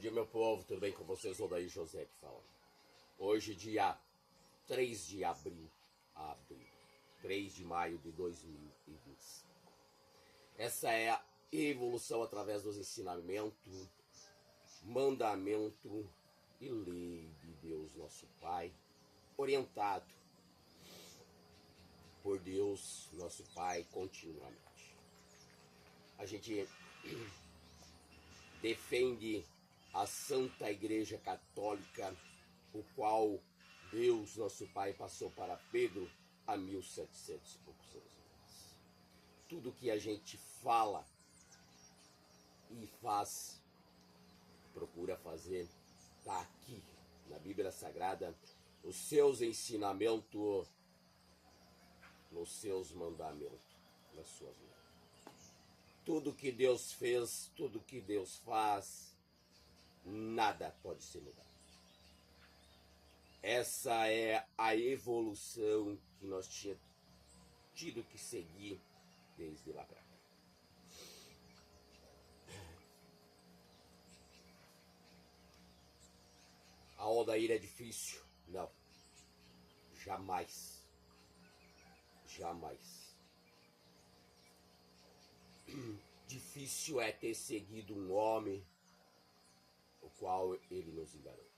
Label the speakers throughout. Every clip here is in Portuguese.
Speaker 1: dia, meu povo, tudo bem com vocês? Odair José que fala. Hoje, dia 3 de abril, 3 de maio de 2025. Essa é a evolução através dos ensinamentos, mandamento e lei de Deus, nosso Pai, orientado por Deus, nosso Pai, continuamente. A gente defende a Santa Igreja Católica, o qual Deus, nosso Pai, passou para Pedro há 1700 e poucos anos atrás. Tudo que a gente fala e faz, procura fazer, está aqui na Bíblia Sagrada, os seus ensinamentos, nos seus mandamentos, na sua vida. Tudo que Deus fez, tudo que Deus faz, nada pode ser mudado. Essa é a evolução que nós tínhamos tido que seguir desde lá para cá. A Odair é difícil? Não. Jamais. Jamais. Difícil é ter seguido um homem, o qual ele nos enganou.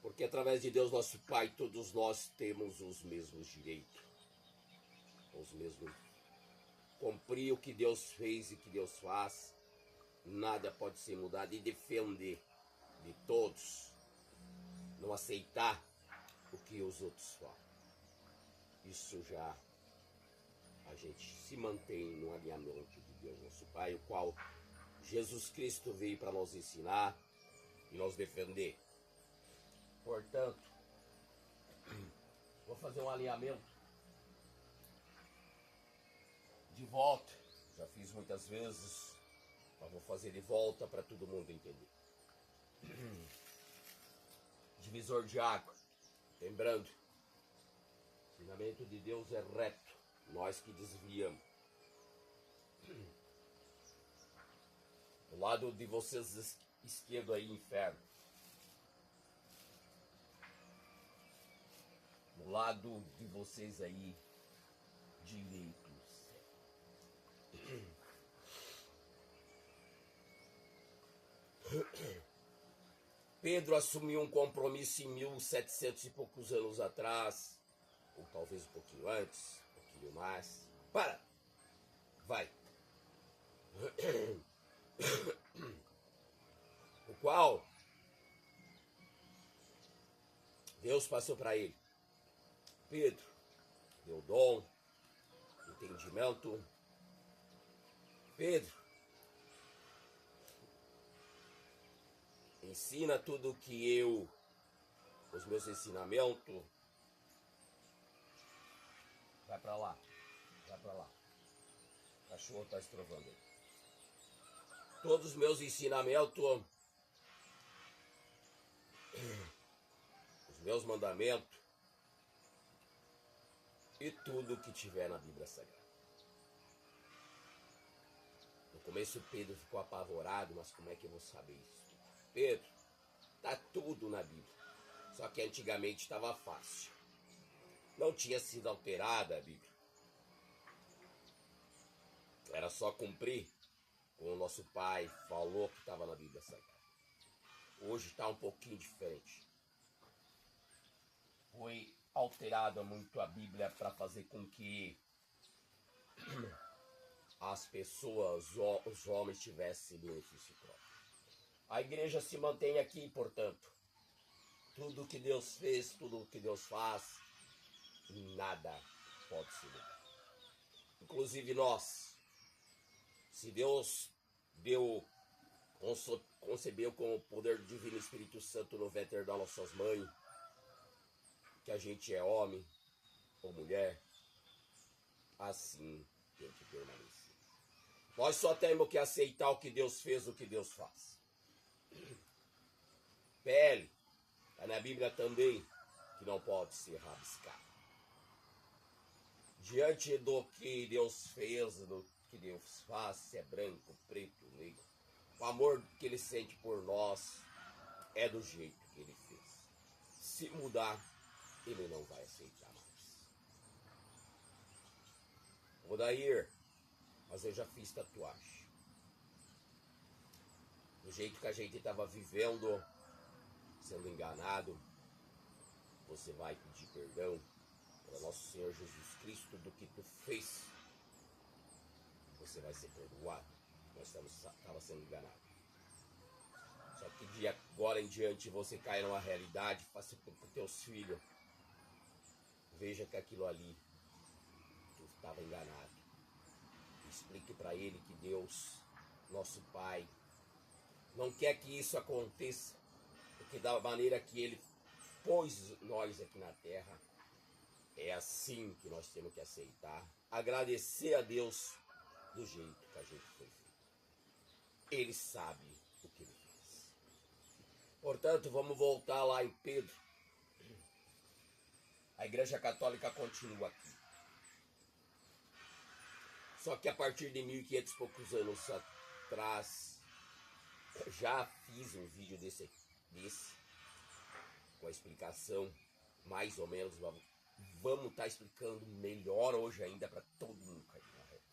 Speaker 1: Porque através de Deus, nosso Pai, todos nós temos os mesmos direitos. Os mesmos. Cumprir o que Deus fez e que Deus faz, nada pode ser mudado. E defender de todos, não aceitar o que os outros falam. Isso já a gente se mantém no alinhamento de Deus, nosso Pai, o qual Jesus Cristo veio para nos ensinar e nos defender. Portanto, vou fazer um alinhamento de volta. Já fiz muitas vezes, mas vou fazer de volta para todo mundo entender. Divisor de água. Lembrando, o ensinamento de Deus é reto. Nós que desviamos. Do lado de vocês esquerdo aí, inferno. Do lado de vocês aí, direito, céu. Pedro assumiu um compromisso em 1700 e poucos anos atrás, ou talvez um pouquinho antes, um pouquinho mais. Para! Vai! O qual Deus passou para ele. Pedro deu dom, entendimento. Pedro, ensina tudo que os meus ensinamentos. Vai para lá, vai para lá. O cachorro está estrovando aí. Todos os meus ensinamentos, os meus mandamentos e tudo que tiver na Bíblia Sagrada. No começo Pedro ficou apavorado, mas como é que eu vou saber isso? Pedro, tá tudo na Bíblia. Só que antigamente estava fácil. Não tinha sido alterada a Bíblia. Era só cumprir como o nosso Pai falou que estava na Bíblia Sagrada. Hoje está um pouquinho diferente. Foi alterada muito a Bíblia para fazer com que as pessoas, os homens, tivessem benefício próprio. A igreja se mantém aqui, portanto. Tudo que Deus fez, tudo que Deus faz, nada pode ser mudado. Inclusive nós. Se Deus concebeu com o poder do Divino Espírito Santo no ventre das nossas mães, que a gente é homem ou mulher, assim tem que permanecer. Nós só temos que aceitar o que Deus fez, o que Deus faz. Pele, está na Bíblia também, que não pode ser rabiscado. Diante do que Deus fez, do que Deus faz, se é branco, preto, negro, O amor que ele sente por nós é do jeito que ele fez. Se mudar, ele não vai aceitar mais. Odair, mas eu já fiz tatuagem. Do jeito que a gente estava vivendo, sendo enganado, você vai pedir perdão para nosso Senhor Jesus Cristo do que tu fez. Você vai ser perdoado. Nós estávamos sendo enganados. Só que de agora em diante você cai numa realidade, faça para os teus filhos. Veja que aquilo ali, tu estava enganado. Explique para ele que Deus, nosso Pai, não quer que isso aconteça, porque da maneira que ele pôs nós aqui na terra, é assim que nós temos que aceitar, agradecer a Deus do jeito que a gente foi feito. Ele sabe o que ele fez. Portanto, vamos voltar lá em Pedro. A Igreja Católica continua aqui. Só que a partir de 1500 e poucos anos atrás, já fiz um vídeo desse com a explicação, mais ou menos, vamos estar explicando melhor hoje ainda para todo mundo cair na reta.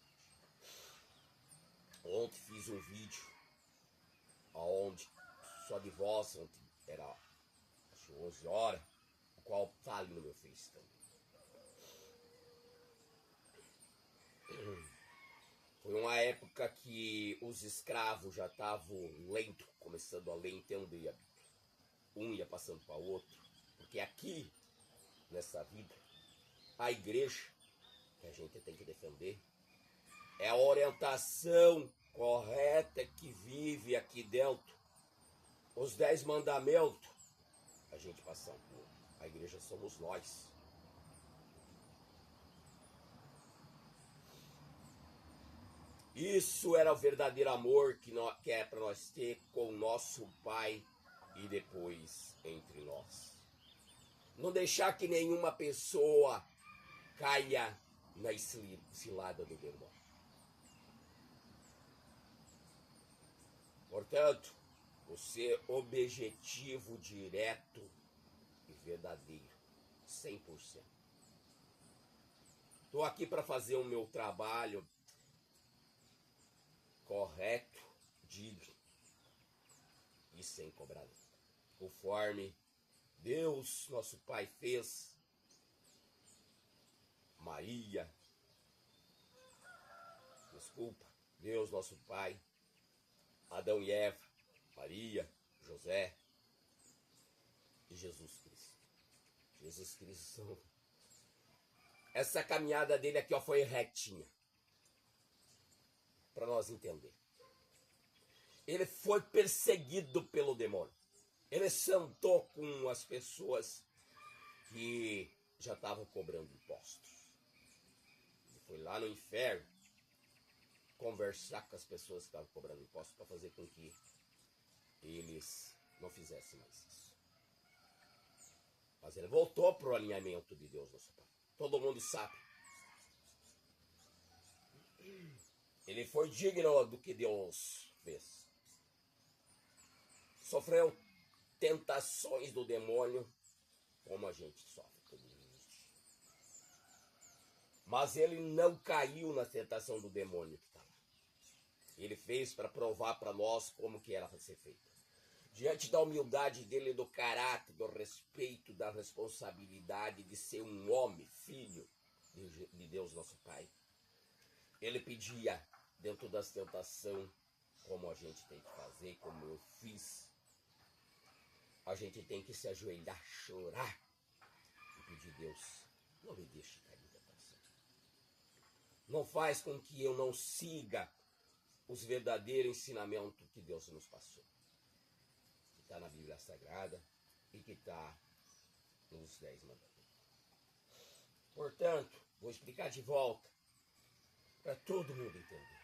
Speaker 1: Ontem fiz um vídeo onde só de voz, ontem era acho 11 horas, o qual está ali no meu Face também. Foi uma época que os escravos já estavam lento, começando a ler e entender a Bíblia. Um ia passando para o outro, porque aqui, nessa vida, a igreja, que a gente tem que defender, é a orientação correta que vive aqui dentro. Os 10 mandamentos, a gente passa por. A igreja somos nós. Isso era o verdadeiro amor que é para nós ter com o nosso Pai e depois entre nós. Não deixar que nenhuma pessoa caia na cilada do demônio. Portanto, o ser objetivo direto e verdadeiro, 100%. Estou aqui para fazer o meu trabalho correto, digno e sem cobrar, conforme Deus, nosso Pai, fez Maria, Deus, nosso Pai, Adão e Eva, Maria, José e Jesus Cristo. Jesus Cristo, essa caminhada dele aqui ó, foi retinha, para nós entender. Ele foi perseguido pelo demônio. Ele sentou com as pessoas que já estavam cobrando impostos. Ele foi lá no inferno conversar com as pessoas que estavam cobrando impostos para fazer com que eles não fizessem mais isso. Mas ele voltou para o alinhamento de Deus, nosso Pai. Todo mundo sabe. Ele foi digno do que Deus fez. Sofreu tentações do demônio, como a gente sofre todos os dias. Mas ele não caiu na tentação do demônio que está lá. Ele fez para provar para nós como que era para ser feito. Diante da humildade dele, do caráter, do respeito, da responsabilidade de ser um homem, filho de Deus nosso Pai, ele pedia dentro das tentações, como a gente tem que fazer, como eu fiz, a gente tem que se ajoelhar, chorar e pedir: Deus, não me deixe cair em tentação. Não faz com que eu não siga os verdadeiros ensinamentos que Deus nos passou. Que está na Bíblia Sagrada e que está nos 10 mandamentos. Portanto, vou explicar de volta para todo mundo entender.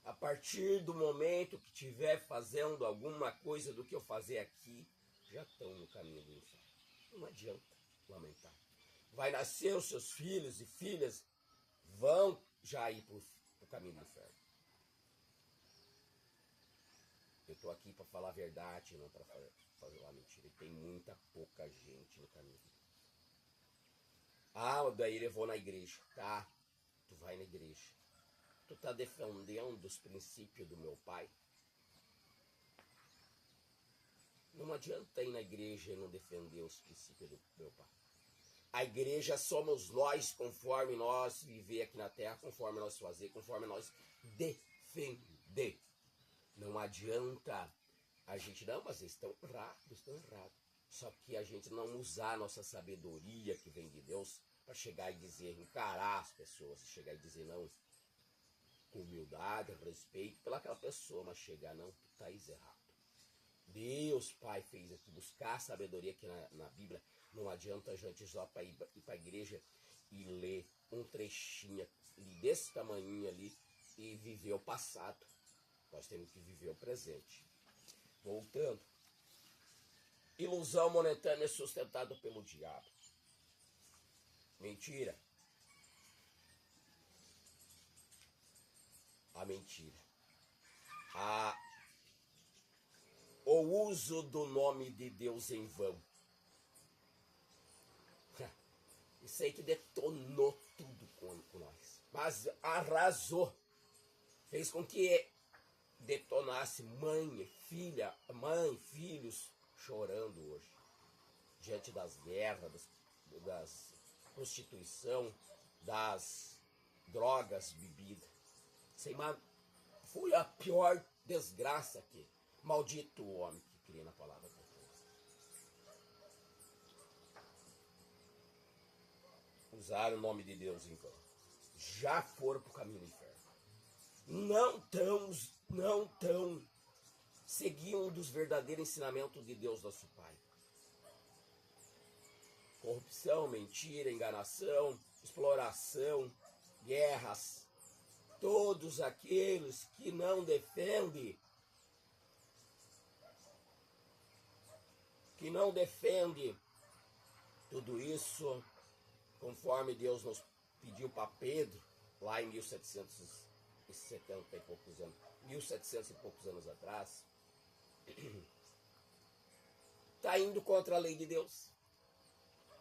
Speaker 1: A partir do momento que estiver fazendo alguma coisa do que eu fazer aqui, já estão no caminho do inferno. Não adianta lamentar. Vai nascer os seus filhos e filhas, vão já ir para o caminho do inferno. Eu estou aqui para falar a verdade, não para falar mentira. E tem muita pouca gente no caminho de Deus. Ah, daí eu vou na igreja. Tá, tu vai na igreja. Tu tá defendendo os princípios do meu pai? Não adianta ir na igreja e não defender os princípios do meu pai. A igreja somos nós, conforme nós viver aqui na terra, conforme nós fazer, conforme nós defender. Não adianta a gente, não, mas eles estão errados. Só que a gente não usar a nossa sabedoria que vem de Deus para chegar e dizer, encarar as pessoas, chegar e dizer não, com humildade, respeito pelaquela pessoa, mas chegar, não, tu estás errado. Deus, Pai, fez aqui, buscar sabedoria aqui na Bíblia. Não adianta a gente só para ir para a igreja e ler um trechinho desse tamanho ali e viver o passado. Nós temos que viver o presente. Voltando. Ilusão momentânea sustentada pelo diabo. Mentira. A mentira. O uso do nome de Deus em vão. Isso aí que detonou tudo com nós. Mas arrasou. Fez com que detonasse mãe, filhos chorando hoje. Diante das guerras, das prostituição, das drogas, bebida. Foi a pior desgraça aqui. Maldito o homem que crê na palavra de Deus. Usaram o nome de Deus em vão. Já foram para o caminho do inferno. Não tão seguindo os verdadeiros ensinamentos de Deus, nosso Pai. Corrupção, mentira, enganação, exploração, guerras. Todos aqueles que não defendem, tudo isso, conforme Deus nos pediu para Pedro, lá em 1770 e poucos anos, 1700 e poucos anos atrás, está indo contra a lei de Deus.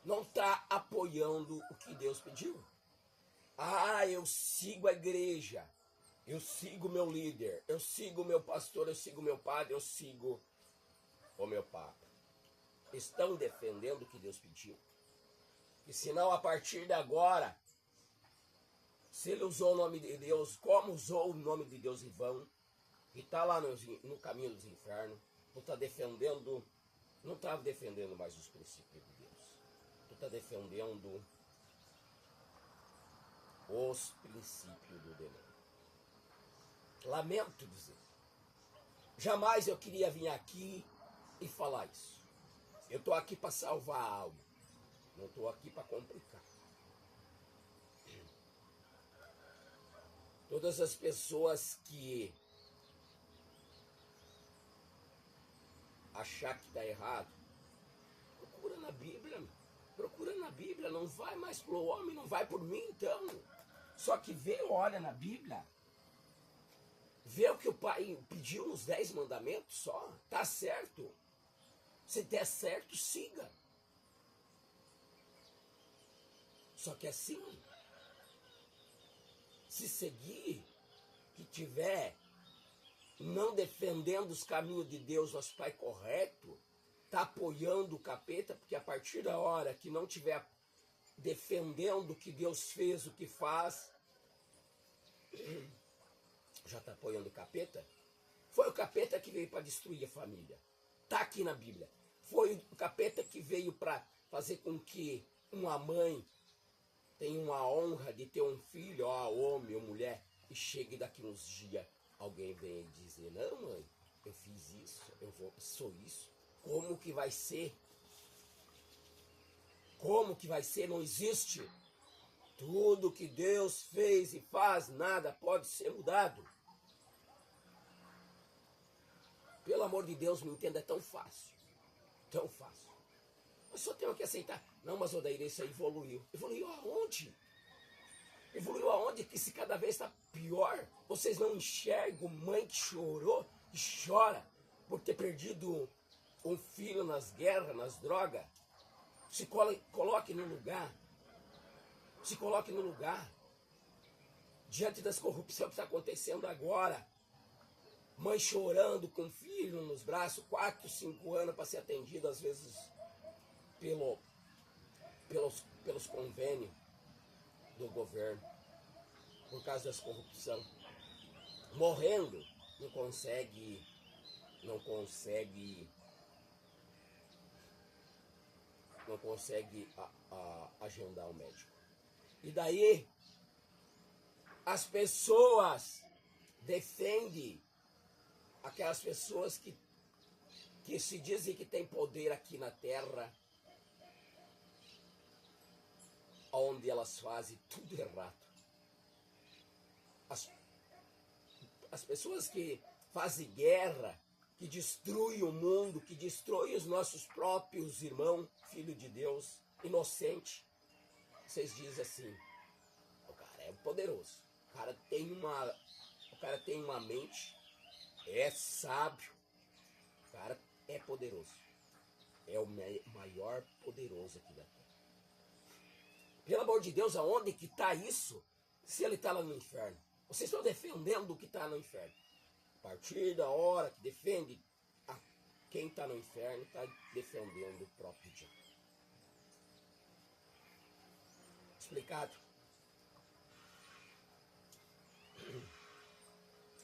Speaker 1: Não está apoiando o que Deus pediu. Ah, eu sigo a igreja, eu sigo o meu líder, eu sigo o meu pastor, eu sigo o meu padre, eu sigo o meu papa. Estão defendendo o que Deus pediu. E senão, a partir de agora, se ele usou o nome de Deus, como usou o nome de Deus em vão, e está lá no caminho dos infernos, não está defendendo mais os princípios de Deus. Tu está defendendo os princípios do demônio. Lamento dizer. Jamais eu queria vir aqui e falar isso. Eu estou aqui para salvar a alma. Não estou aqui para complicar. Todas as pessoas que achar que está errado, procura na Bíblia. Procura na Bíblia. Não vai mais pro homem, não vai por mim então. Só que olha na Bíblia. Vê o que o Pai pediu nos 10 mandamentos só. Tá certo. Se der certo, siga. Só que assim, se seguir, que tiver não defendendo os caminhos de Deus, nosso Pai correto, está apoiando o capeta, porque a partir da hora que não tiver defendendo o que Deus fez, o que faz, já está apoiando o capeta. Foi o capeta que veio para destruir a família. Está aqui na Bíblia. Foi o capeta que veio para fazer com que uma mãe tenha uma honra de ter um filho, homem ou mulher, e chegue daqui uns dias, alguém venha dizer, não mãe, eu fiz isso, sou isso. Como que vai ser? Como que vai ser? Não existe. Tudo que Deus fez e faz, nada pode ser mudado. Pelo amor de Deus, me entenda, é tão fácil. Tão fácil. Eu só tenho que aceitar. Não, mas Odair, isso aí evoluiu. Evoluiu aonde? Evoluiu aonde? Que se cada vez está pior. Vocês não enxergam mãe que chorou e chora por ter perdido um filho nas guerras, nas drogas. Se coloque no lugar. Se coloque no lugar. Diante das corrupções que está acontecendo agora. Mãe chorando com filho nos braços, 4, 5 anos para ser atendido, às vezes pelos convênios do governo, por causa das corrupção. Morrendo, não consegue agendar o médico. E daí, as pessoas defendem aquelas pessoas que se dizem que tem poder aqui na terra, onde elas fazem tudo errado. As pessoas que fazem guerra, que destruem o mundo, que destroem os nossos próprios irmãos, filho de Deus, inocente, vocês dizem assim, o cara é poderoso, o cara tem uma mente, é sábio, o cara é poderoso, é o maior poderoso aqui da terra. Pelo amor de Deus, aonde que está isso? Se ele está lá no inferno. Vocês estão defendendo o que está no inferno. A partir da hora que defende quem está no inferno, está defendendo o próprio diabo. Explicado?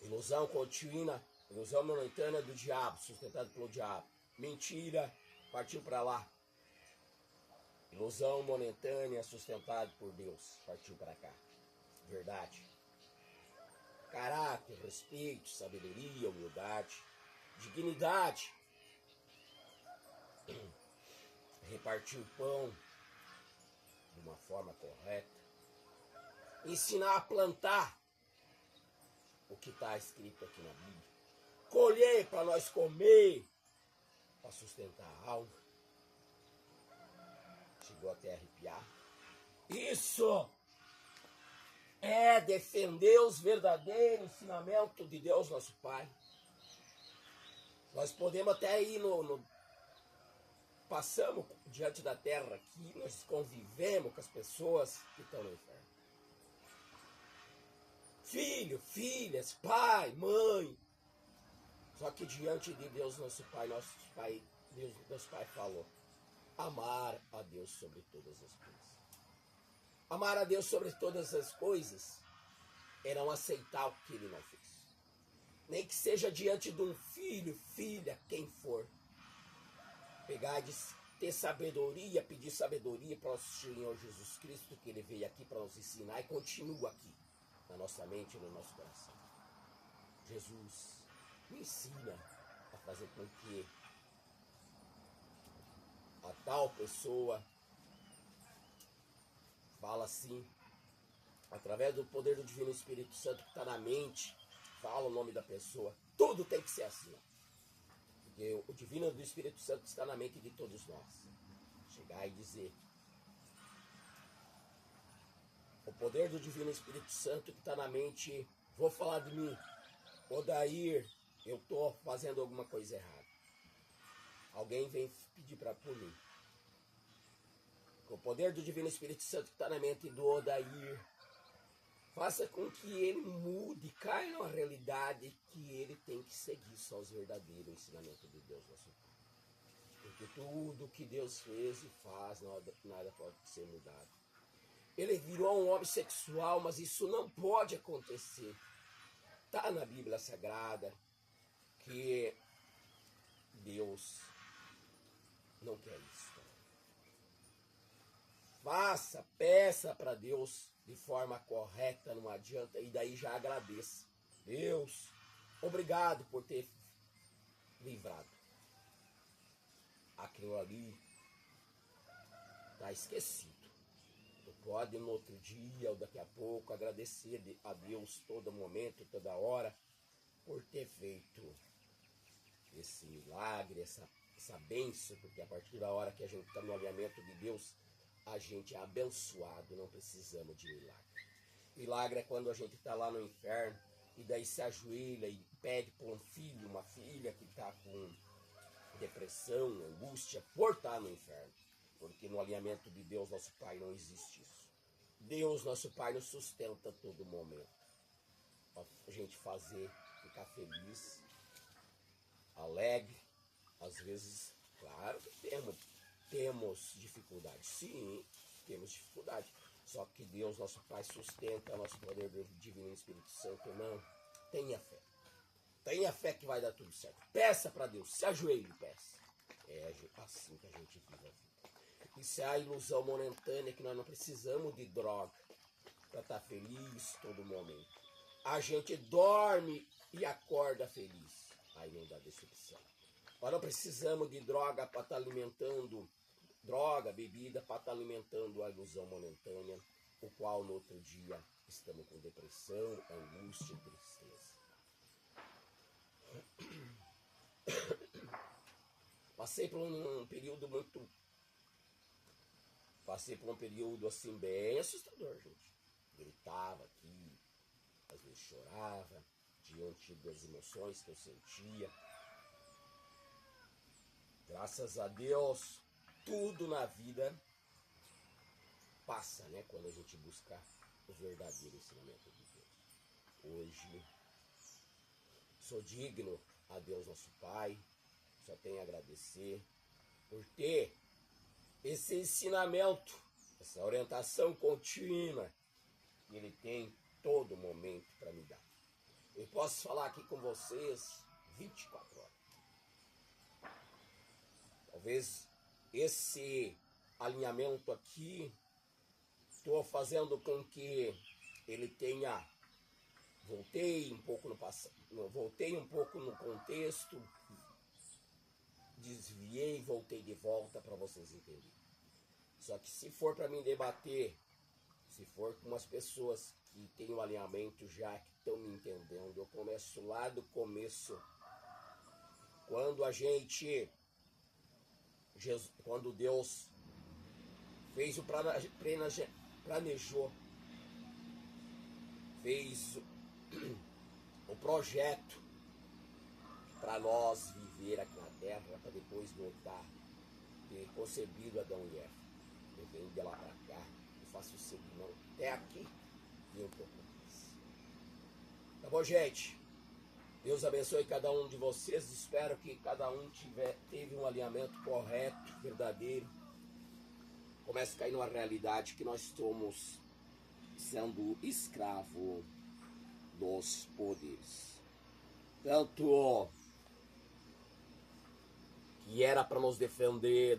Speaker 1: Ilusão contínua, ilusão momentânea do diabo, sustentado pelo diabo. Mentira, partiu para lá. Ilusão momentânea, sustentada por Deus, partiu para cá. Verdade. Caráter, respeito, sabedoria, humildade, dignidade. Repartir o pão de uma forma correta. Ensinar a plantar o que está escrito aqui na Bíblia. Colher para nós comer, para sustentar a alma. Chegou até a arrepiar. Isso é defender os verdadeiros ensinamentos de Deus, nosso Pai. Nós podemos até ir passamos diante da terra aqui, nós convivemos com as pessoas que estão no inferno. Filho, filhas, pai, mãe. Só que diante de Deus, nosso Pai, Deus, nosso Pai falou: amar a Deus sobre todas as coisas. Amar a Deus sobre todas as coisas é não aceitar o que Ele não fez. Nem que seja diante de um filho, filha, quem for. Pegar e ter sabedoria, pedir sabedoria para o Senhor Jesus Cristo, que Ele veio aqui para nos ensinar e continua aqui, na nossa mente e no nosso coração. Jesus, me ensina a fazer com que a tal pessoa fala assim, através do poder do Divino Espírito Santo que está na mente, fala o nome da pessoa. Tudo tem que ser assim. Porque o Divino do Espírito Santo está na mente de todos nós. Chegar e dizer: o poder do Divino Espírito Santo que está na mente, vou falar de mim. Odair, eu estou fazendo alguma coisa errada. Alguém vem pedir por mim. O poder do Divino Espírito Santo que está na mente do Odair, faça com que ele mude, caia numa realidade que ele tem que seguir só os verdadeiros ensinamentos de Deus, nosso Pai. Porque tudo que Deus fez e faz, nada pode ser mudado. Ele virou um homem sexual, mas isso não pode acontecer. Está na Bíblia Sagrada que Deus não quer isso. Faça, peça para Deus de forma correta, não adianta, e daí já agradeça. Deus, obrigado por ter livrado. Aquilo ali está esquecido. Tu pode no outro dia ou daqui a pouco agradecer a Deus todo momento, toda hora, por ter feito esse milagre, essa bênção, porque a partir da hora que a gente está no alinhamento de Deus, a gente é abençoado, não precisamos de milagre. Milagre é quando a gente está lá no inferno e daí se ajoelha e pede por um filho, uma filha que está com depressão, angústia, por estar no inferno. Porque no alinhamento de Deus, nosso Pai, não existe isso. Deus, nosso Pai, nos sustenta a todo momento. A gente fazer, ficar feliz, alegre. Às vezes, claro que temos dificuldade. Sim, temos dificuldade. Só que Deus, nosso Pai, sustenta nosso poder divino Espírito Santo. Não, tenha fé. Tenha fé que vai dar tudo certo. Peça para Deus, se ajoelhe e peça. É assim que a gente vive a vida. Isso é a ilusão momentânea que nós não precisamos de droga para estar feliz todo momento. A gente dorme e acorda feliz. Aí não dá decepção. Nós não precisamos de droga para estar alimentando, droga, bebida, para estar alimentando a ilusão momentânea, o qual no outro dia estamos com depressão, angústia e tristeza. Passei por um período assim bem assustador, gente. Gritava aqui, às vezes chorava, diante das emoções que eu sentia. Graças a Deus, tudo na vida passa, né? Quando a gente busca o verdadeiro ensinamento de Deus. Hoje, sou digno a Deus nosso Pai, só tenho a agradecer por ter esse ensinamento, essa orientação contínua que Ele tem todo momento para me dar. Eu posso falar aqui com vocês 24 horas. Talvez esse alinhamento aqui estou fazendo com que ele tenha... Voltei um pouco no contexto, desviei, voltei de volta para vocês entenderem. Só que se for para mim debater, se for com umas pessoas que têm um alinhamento já, que estão me entendendo, eu começo lá do começo. Quando Deus fez planejou, fez o projeto para nós viver aqui na Terra, para depois voltar, ter concebido Adão e Eva. Eu venho de lá para cá e faço o seguinte, até aqui e um pouco mais. Tá bom, gente? Deus abençoe cada um de vocês. Espero que cada um teve um alinhamento correto, verdadeiro. Comece a cair numa realidade que nós estamos sendo escravo dos poderes. Tanto que era para nos defender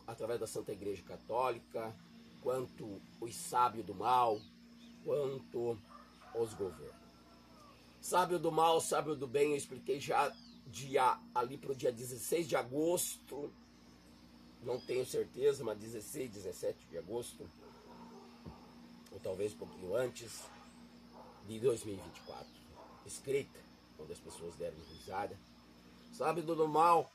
Speaker 1: através da Santa Igreja Católica, quanto os sábios do mal, quanto os governos. Sábio do mal, sábio do bem, eu expliquei já ali para o dia 16 de agosto, não tenho certeza, mas 16, 17 de agosto, ou talvez um pouquinho antes, de 2024. Escrita, quando as pessoas deram risada. Sábio do mal,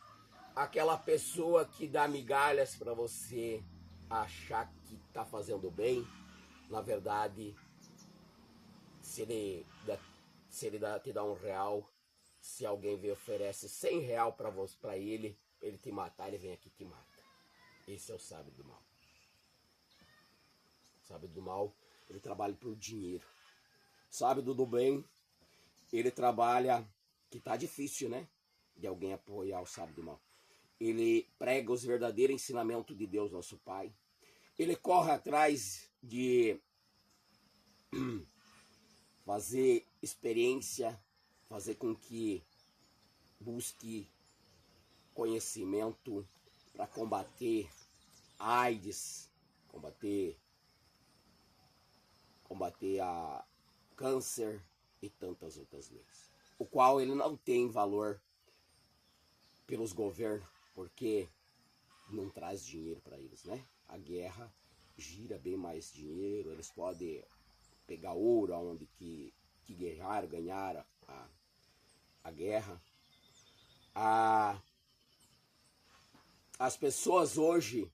Speaker 1: aquela pessoa que dá migalhas para você achar que está fazendo bem, na verdade, se ele te dá R$1, se alguém oferece R$100 para ele te matar, ele vem aqui e te mata. Esse é o sábio do mal. O sábio do mal, ele trabalha por dinheiro. O sábio do bem, ele trabalha, que tá difícil, né? De alguém apoiar o sábio do mal. Ele prega os verdadeiros ensinamentos de Deus, nosso Pai. Ele corre atrás de fazer experiência, fazer com que busque conhecimento para combater AIDS, combater a câncer e tantas outras leis. O qual ele não tem valor pelos governos, porque não traz dinheiro para eles, né? A guerra gira bem mais dinheiro, eles podem pegar ouro onde que guerrearam, ganharam a guerra. As pessoas hoje,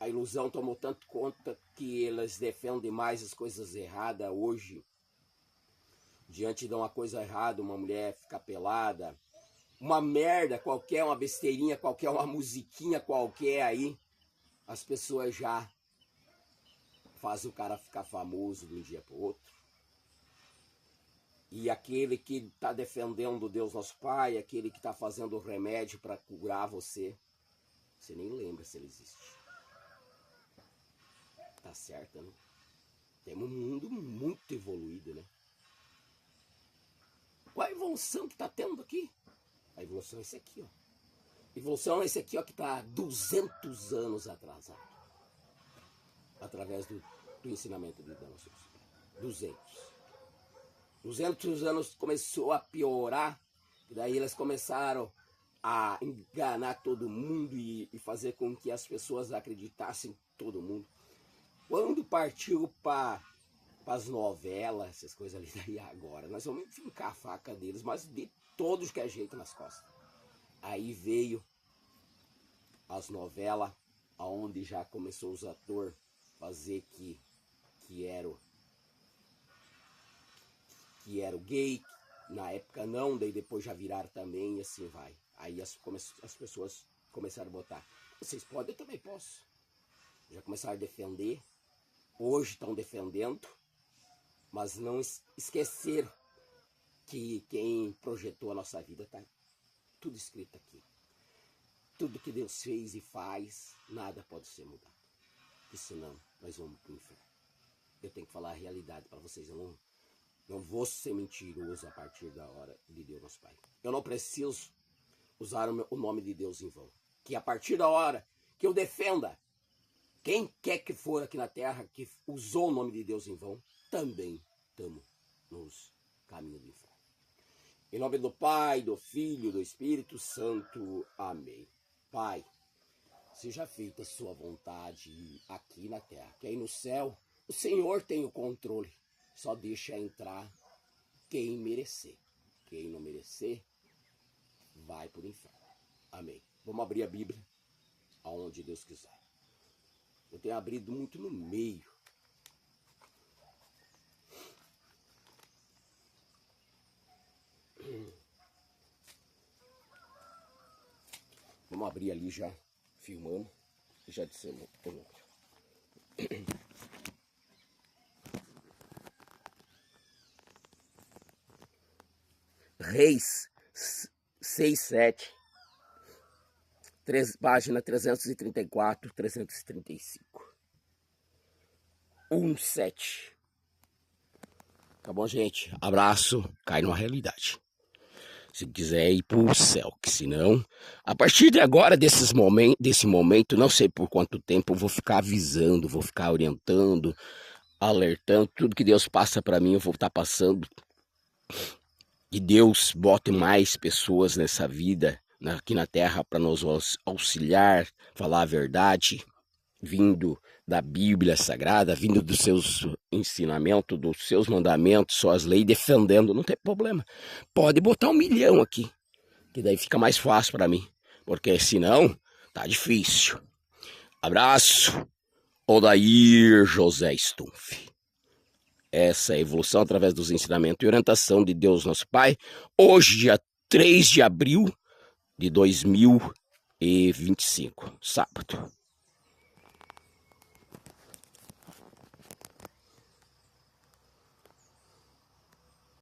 Speaker 1: A ilusão tomou tanto conta que elas defendem mais as coisas erradas hoje. Diante de uma coisa errada, uma mulher ficar pelada, uma merda qualquer, uma besteirinha qualquer, uma musiquinha qualquer aí, as pessoas já fazem o cara ficar famoso de um dia para o outro. E aquele que está defendendo Deus nosso Pai, aquele que está fazendo o remédio para curar você, você nem lembra se ele existe. Tá certo, né? Temos um mundo muito evoluído, né? Qual a evolução que tá tendo aqui? A evolução é esse aqui, ó. A evolução é esse aqui, ó, que tá 200 anos atrasado. Através do ensinamento de Deus. 200 anos começou a piorar, e daí eles começaram a enganar todo mundo e fazer com que as pessoas acreditassem em todo mundo. Quando partiu para as novelas, essas coisas ali, daí agora, nós vamos fincar a faca deles, mas de todos que é jeito nas costas. Aí veio as novelas, onde já começou os atores fazer que era o gay, na época não, daí depois já viraram também e assim vai. Aí as pessoas começaram a botar, vocês podem, eu também posso. Já começaram a defender. Hoje estão defendendo, mas não esqueceram que quem projetou a nossa vida está tudo escrito aqui. Tudo que Deus fez e faz, nada pode ser mudado. Porque senão nós vamos para o inferno. Eu tenho que falar a realidade para vocês. Eu não vou ser mentiroso a partir da hora de Deus nosso Pai. Eu não preciso usar o nome de Deus em vão. Que a partir da hora que eu defenda quem quer que for aqui na terra que usou o nome de Deus em vão, também estamos nos caminhos do inferno. Em nome do Pai, do Filho e do Espírito Santo. Amém. Pai, seja feita a sua vontade aqui na terra, que aí no céu o Senhor tem o controle. Só deixa entrar quem merecer. Quem não merecer, vai para o inferno. Amém. Vamos abrir a Bíblia aonde Deus quiser. Eu tenho abrido muito no meio. Vamos abrir ali já, filmando. Já dissemos o número. Reis 6:7. Página 334, 335. 1:7. Tá bom, gente? Abraço. Cai numa realidade. Se quiser ir pro céu, que senão, a partir de agora, desse momento, não sei por quanto tempo, eu vou ficar avisando, vou ficar orientando, alertando, tudo que Deus passa para mim, eu vou estar passando. Que Deus bote mais pessoas nessa vida, aqui na terra, para nos auxiliar, falar a verdade, vindo da Bíblia Sagrada, vindo dos seus ensinamentos, dos seus mandamentos, suas leis, defendendo, não tem problema. Pode botar 1 milhão aqui, que daí fica mais fácil para mim, porque senão tá difícil. Abraço, Odair José Stumpf. Essa é a evolução através dos ensinamentos e orientação de Deus nosso Pai, hoje, dia 3 de abril de 2025, sábado.